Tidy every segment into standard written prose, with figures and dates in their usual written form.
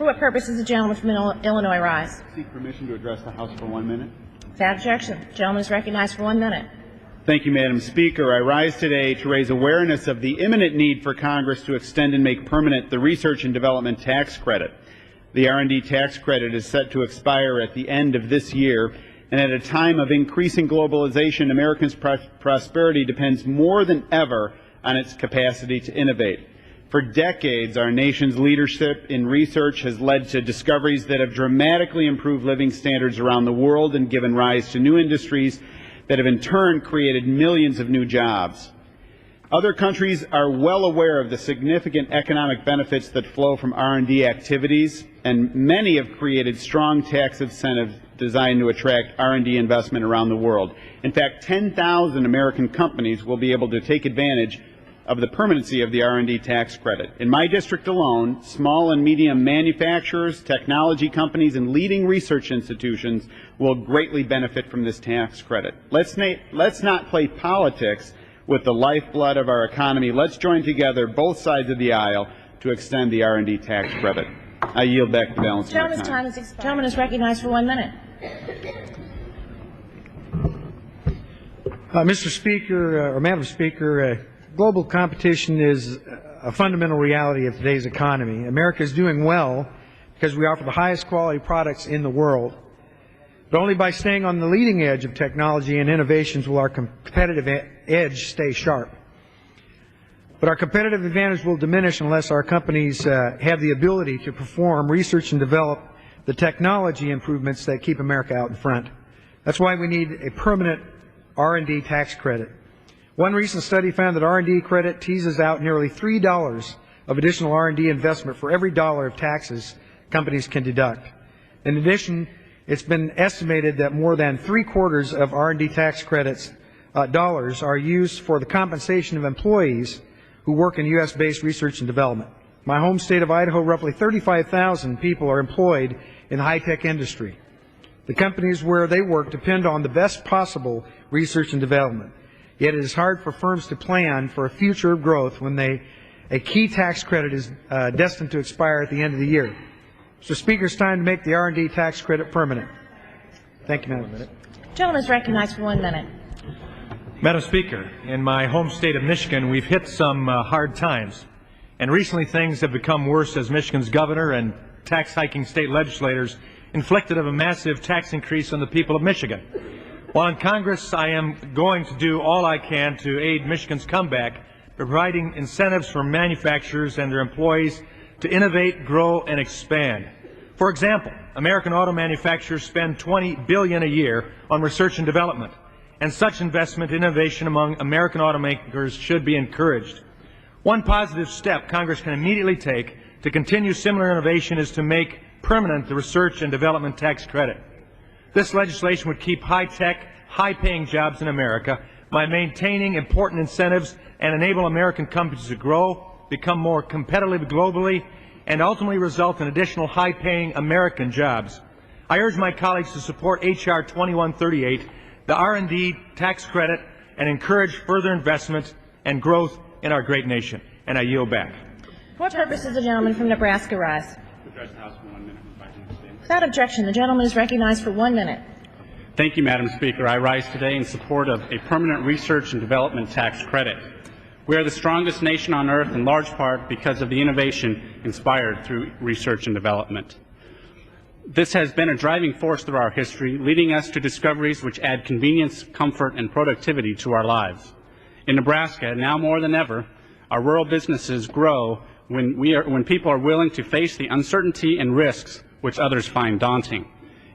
For what purpose does the gentleman from Illinois rise? Seek permission to address the House for 1 minute. Without objection, the gentleman is recognized for 1 minute. Thank you, Madam Speaker. I rise today to raise awareness of the imminent need for Congress to extend and make permanent the Research and Development Tax Credit. The R&D Tax Credit is set to expire at the end of this year, and at a time of increasing globalization, Americans' prosperity depends more than ever on its capacity to innovate. For decades, our nation's leadership in research has led to discoveries that have dramatically improved living standards around the world and given rise to new industries that have in turn created millions of new jobs. Other countries are well aware of the significant economic benefits that flow from R&D activities, and many have created strong tax incentives designed to attract R&D investment around the world. In fact, 10,000 American companies will be able to take advantage of the permanency of the R&D tax credit. In my district alone, small and medium manufacturers, technology companies, and leading research institutions will greatly benefit from this tax credit. Let's not play politics with the lifeblood of our economy. Let's join together, both sides of the aisle, to extend the R&D tax credit. I yield back the balance of my time. Time has expired. The gentleman is recognized for 1 minute. Mr. Speaker, or Madam Speaker, global competition is a fundamental reality of today's economy. America is doing well because we offer the highest quality products in the world. But only by staying on the leading edge of technology and innovations will our competitive edge stay sharp. But our competitive advantage will diminish unless our companies have the ability to perform research and develop the technology improvements that keep America out in front. That's why we need a permanent R&D tax credit. One recent study found that R&D credit teases out nearly $3 of additional R&D investment for every dollar of taxes companies can deduct. In addition, it's been estimated that more than 3/4 of R&D tax credits dollars are used for the compensation of employees who work in U.S.-based research and development. My home state of Idaho, roughly 35,000 people are employed in the high-tech industry. The companies where they work depend on the best possible research and development. Yet it is hard for firms to plan for a future of growth when a key tax credit is destined to expire at the end of the year. Mr. Speaker, it's time to make the R&D tax credit permanent. Thank you, Madam. The gentleman is recognized for 1 minute. Madam Speaker, in my home state of Michigan, we've hit some hard times. And recently things have become worse as Michigan's governor and tax-hiking state legislators inflicted a massive tax increase on the people of Michigan. While in Congress, I am going to do all I can to aid Michigan's comeback by providing incentives for manufacturers and their employees to innovate, grow, and expand. For example, American auto manufacturers spend $20 billion a year on research and development, and such investment and innovation among American automakers should be encouraged. One positive step Congress can immediately take to continue similar innovation is to make permanent the Research and Development Tax Credit. This legislation would keep high-tech, high-paying jobs in America by maintaining important incentives and enable American companies to grow, become more competitive globally, and ultimately result in additional high-paying American jobs. I urge my colleagues to support H.R. 2138, the R&D tax credit, and encourage further investment and growth in our great nation. And I yield back. For what purpose does the gentleman from Nebraska rise? To address the House for 1 minute. Without objection, the gentleman is recognized for 1 minute. Thank you, Madam Speaker. I rise today in support of a permanent research and development tax credit. We are the strongest nation on earth in large part because of the innovation inspired through research and development. This has been a driving force through our history, leading us to discoveries which add convenience, comfort, and productivity to our lives. In Nebraska, now more than ever, our rural businesses grow when people are willing to face the uncertainty and risks which others find daunting.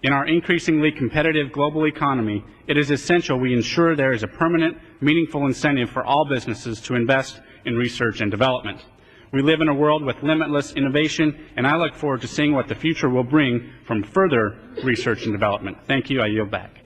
In our increasingly competitive global economy, it is essential we ensure there is a permanent, meaningful incentive for all businesses to invest in research and development. We live in a world with limitless innovation, and I look forward to seeing what the future will bring from further research and development. Thank you. I yield back.